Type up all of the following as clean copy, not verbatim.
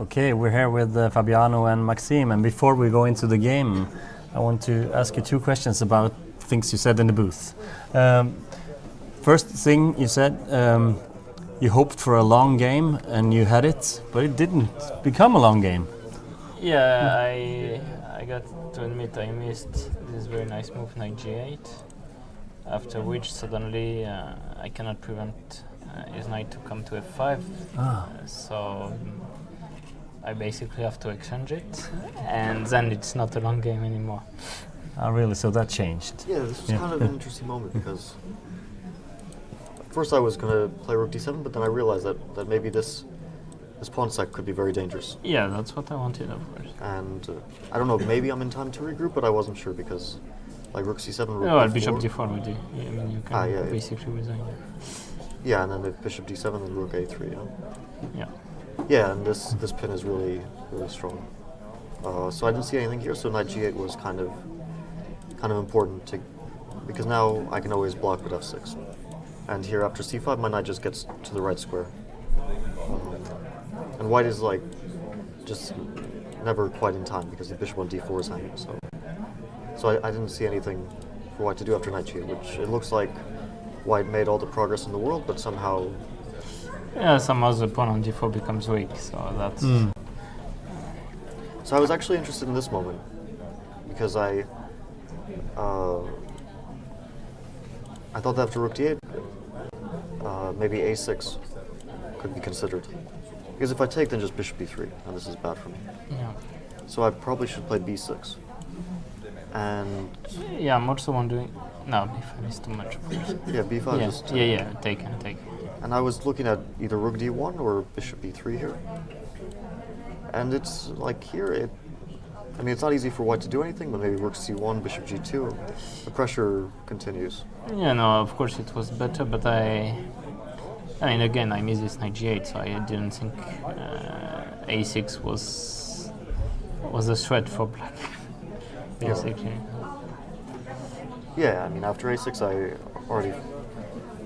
Okay, we're here with Fabiano and Maxime, and before we go into the game, I want to ask you two questions about things you said in the booth. First thing you said, you hoped for a long game, and you had it, but it didn't become a long game. Yeah, I got to admit I missed this very nice move, knight g8, after which suddenly I cannot prevent his knight to come to f5, so I basically have to exchange it, and then it's not a long game anymore. Oh, really? So that changed? Yeah, this was kind of an interesting moment because at first I was going to play rook d7, but then I realized that maybe this pawn sack could be very dangerous. Yeah, that's what I wanted, of course. And I don't know, maybe I'm in time to regroup, but I wasn't sure because like rook c7, rook well, d4. bishop d4 would do. Yeah, I mean, you can basically resign. Yeah, and then if bishop d7, then rook a3. Yeah. Yeah, and this pin is really strong. So I didn't see anything here. So knight g8 was kind of important because now I can always block with f6. And here after c5, my knight just gets to the right square. And white is like just never quite in time because the bishop on d4 is hanging. So I didn't see anything for white to do after knight g8, which it looks like white made all the progress in the world, but somehow. Yeah, somehow the pawn on d4 becomes weak, so that's. So I was actually interested in this moment because I thought that after rook d8, maybe a6 could be considered. Because if I take, then just bishop b3, and this is bad for me. Yeah. So I probably should play b6. And yeah, I'm also wondering. No, b5 is too much, of course. Yeah, b5 yeah. is too Take. And I was looking at either rook d1 or bishop b3 here. And it's like here, I mean, it's not easy for white to do anything, but maybe rook c1, bishop g2, the pressure continues. Yeah, no, of course it was better, but I mean, again, I missed this knight g8, so I didn't think a6 was a threat for black, basically. Yeah, I mean, after a6, I already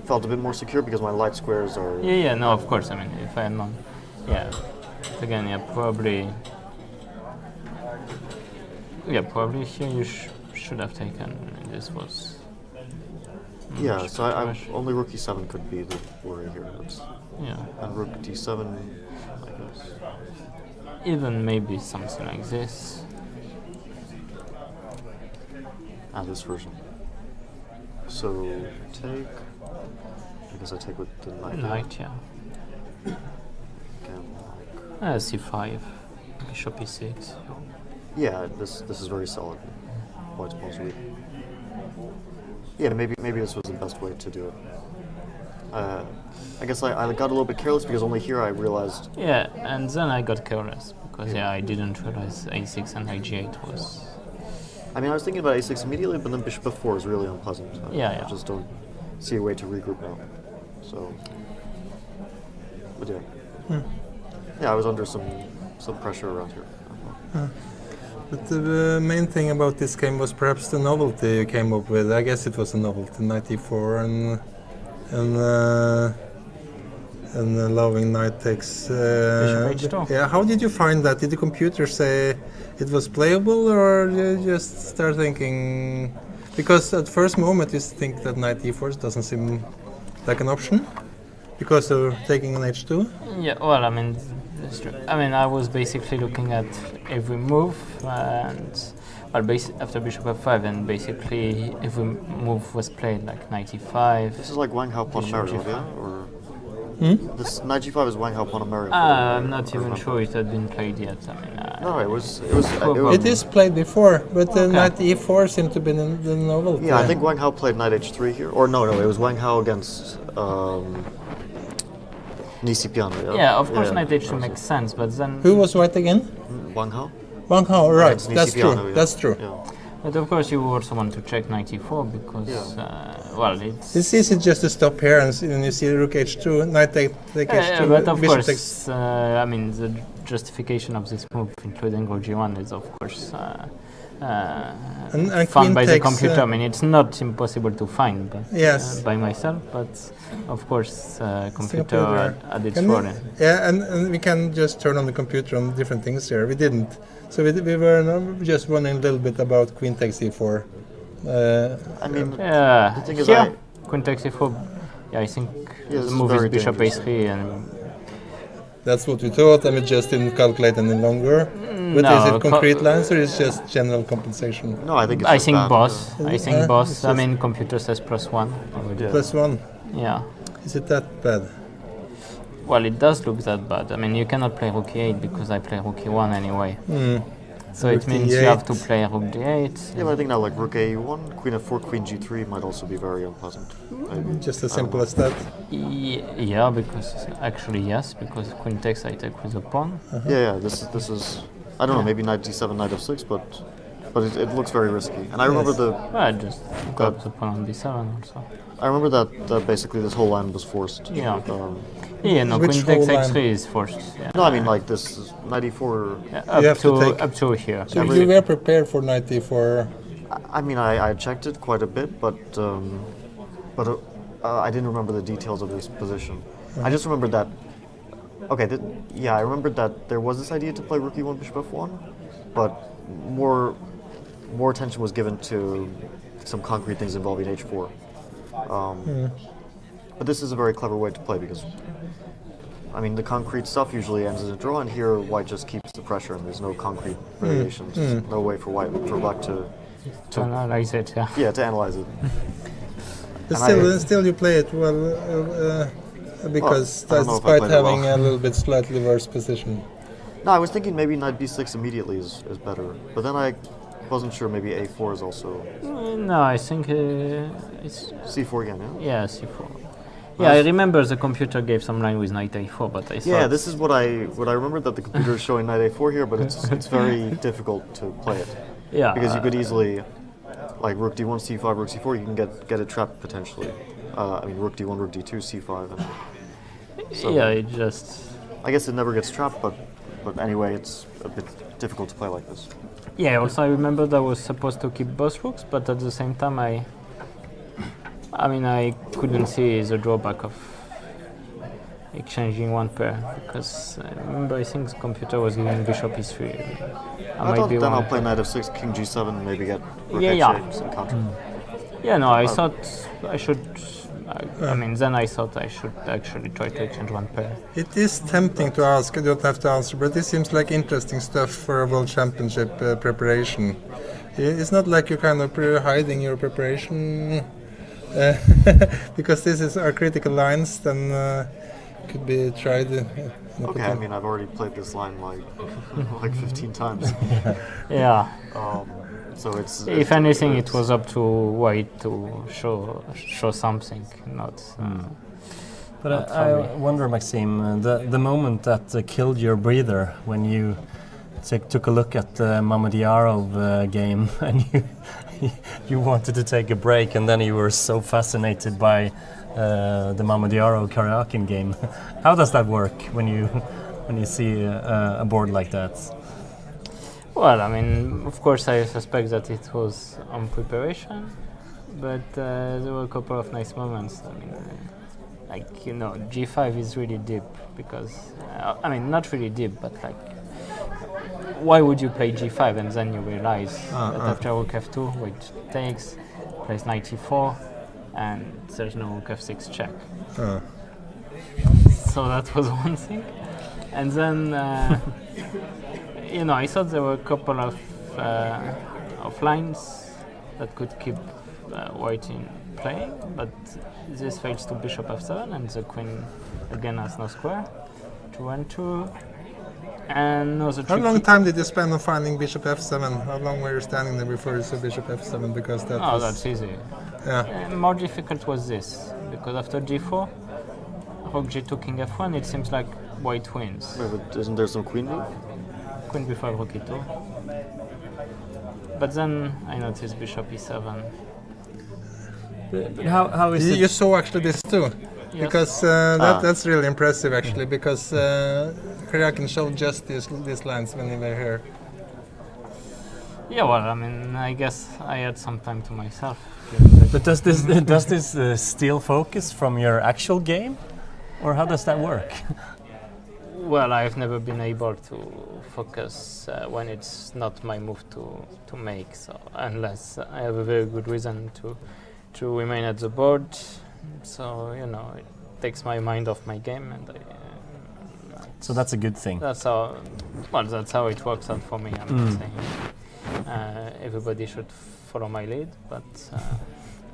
felt a bit more secure because my light squares are. Yeah, no, of course. I mean, if I'm not, again, probably here you should have taken. This was. Yeah, so I only rook e7 could be the worry here. And rook d7, I guess. Even maybe something like this. This version. So take. I guess I take with the knight. Knight, yeah. Again, c5, bishop e6. Yeah, this is very solid. White's pawn's weak. Yeah, maybe this was the best way to do it. I guess I got a little bit careless because only here I realized. Yeah, and then I got careless because I didn't realize a6 and knight g8 was. I mean, I was thinking about a6 immediately, but then bishop f4 is really unpleasant. I just don't see a way to regroup now. So, but yeah. Yeah, I was under some pressure around here. But the main thing about this game was perhaps the novelty you came up with. I guess it was a novelty, knight e4 and allowing knight takes. Bishop h2. Yeah, how did you find that? Did the computer say it was playable, or did you just start thinking? Because at first moment you think that knight e4 doesn't seem like an option because of taking an h2. Yeah, well, I mean, that's true. I mean, I was basically looking at every move, and after bishop f5, and basically every move was played, like knight e5. This is like Wang Hao Ponomarev, yeah? Or this knight g5 is Wang Hao Ponomarev. I'm not even sure it had been played yet. I mean, no, it was. It is played before, but knight e4 seemed to be the novelty. Yeah, I think Wang Hao played knight h3 here, or no, it was Wang Hao against Nisipiano. Yeah, of course, knight h2 makes sense, but then. Who was white again? Wang Hao. Wang Hao, right? That's true. Yeah. That's true. Yeah. But of course, you also want to check knight e4 because, It's easy just to stop here and you see rook h2, knight take h2. But of bishop course, I mean, the justification of this move, including rook g1, is of course And found queen by the takes, computer. I mean, it's not impossible to find, but Yes. by myself. But of course, computer computer. had its Can role. we- Yeah, and we can just turn on the computer on different things here. We didn't. So we were just wondering a little bit about queen takes e4. I mean, Yeah, the thing is, here, queen takes e4. Yeah, I think Yeah, this the is move is very bishop dangerous. a3, and That's what we thought, and we just didn't calculate any longer. But no, is it concrete lines or is it just general compensation? no, I think it's I just think bad. boss. I it's think boss. I just- mean, computer says +1. Yeah. +1. Yeah. Is it that bad? Well, it does look that bad. I mean, you cannot play rook e8 because I play rook e1 anyway. So Rook it means you have to d8. play rook d8. Yeah, but I think now like rook a1, queen f4, queen g3 might also be very unpleasant. Maybe. Just as I don't simple know. as that? Yeah, because actually yes, because queen takes I take with a pawn. Yeah, this is I don't know, maybe knight d7, knight f6, but it looks very risky. And I remember Well, I just got the pawn on d7 also. I remember that basically this whole line was forced. Yeah. Yeah, No, Which queen takes whole x3 is forced. Yeah. no, I mean like this is knight e4. Yeah, You have to take- up to here. So Every- you were prepared for knight d4. I mean I checked it quite a bit, but I didn't remember the details of this position. I just remembered that. Okay, I remembered that there was this idea to play rook e1, bishop f1, but more attention was given to some concrete things involving h4. But this is a very clever way to play because, I mean, the concrete stuff usually ends in a draw, and here white just keeps the pressure, and there's no concrete variations, no way for black To analyze it, yeah. to analyze it. But And still you play it well because I don't know if I despite played it having well. a little bit slightly worse position. No, I was thinking maybe knight b6 immediately is better, but then I wasn't sure. Maybe a4 is also No, I think it's c4 again. Yeah. c4. Yeah, I remember the computer gave some line with knight a4, but I thought Yeah, this is what I remember that the computer is showing knight a4 here, but it's very difficult to play it yeah, because you could easily, like rook d1, c5, rook c4, you can get it trapped potentially. I mean rook d1, rook d2, c5. And so yeah, it just I guess it never gets trapped, but anyway, it's a bit difficult to play like this. yeah. Also, I remember that I was supposed to keep both rooks, but at the same time, I mean, I couldn't see the drawback of exchanging one pair because I remember I think the computer was giving bishop e3. I thought then I'll play knight f6, king g7, maybe get rook Yeah, h8 yeah. some counter. Yeah, no, I thought I should. I mean, then I thought I should actually try to exchange one pair. It is tempting to ask, you don't have to answer, but this seems like interesting stuff for a World Championship preparation. It's not like you're kind of hiding your preparation because this are critical lines, then could be tried. Okay, I mean I've already played this line like like 15 times. Yeah. So it's If anything, it was up to white to show something, not. But Not I family. wonder, Maxime, the moment that killed your breather when you took a look at the Mamedyarov game and you wanted to take a break, and then you were so fascinated by the Mamedyarov Karyakin game. How does that work when you see a board like that? Well, I mean, of course, I suspect that it was on preparation, but there were a couple of nice moments. I mean, like, you know, G5 is really deep because, I mean, not really deep, but like, why would you play G5 and then you realize that after rook F2, which takes, plays knight E4, and there's no rook F6 check. So that was one thing. And then, you know, I thought there were a couple of lines that could keep white in playing, but this fades to bishop f7, and the queen again has no square. 2 and 2. And also How long time did you spend on finding bishop f7? How long were you standing there before you saw bishop f7? Because that Oh, was, that's easy. yeah. More difficult was this, because after g4, rook g2, king f1, it seems like white wins. Wait, but isn't there some queen move? Queen b5, rook e2. But then I noticed bishop e7. But how is You it? saw actually this too. Yes. Because that's really impressive actually, because Karyagin showed just these lines when they were here. Yeah, well, I mean, I guess I had some time to myself. But does this steal focus from your actual game, or how does that work? Well, I've never been able to focus when it's not my move to make. So unless I have a very good reason to remain at the board, so you know, it takes my mind off my game, and So that's a good thing. that's how. Well, that's how it works out for me. I'm not saying everybody should follow my lead, but.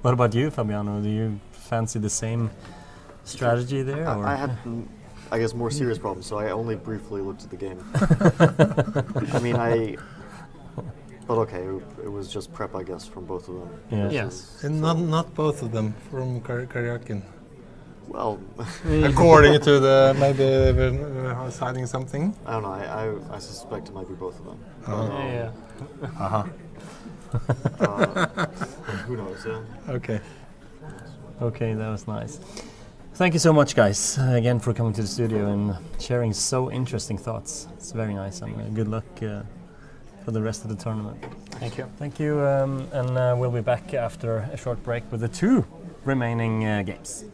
What about you, Fabiano? Do you fancy the same strategy there? Or? I had, I guess, more serious problems, so I only briefly looked at the game. I mean, but okay, it was just prep, I guess, from both of them. Yeah. Yes. And not both of them from Karyagin. Well, According to the maybe they were hiding something. I don't know. I suspect it might be both of them. Yeah. Who knows? Yeah. Okay. Okay, that was nice. Thank you so much, guys, again for coming to the studio and sharing so interesting thoughts. It's very nice, and good luck for the rest of the tournament. Thank you. Thank you, and we'll be back after a short break with the 2 remaining games.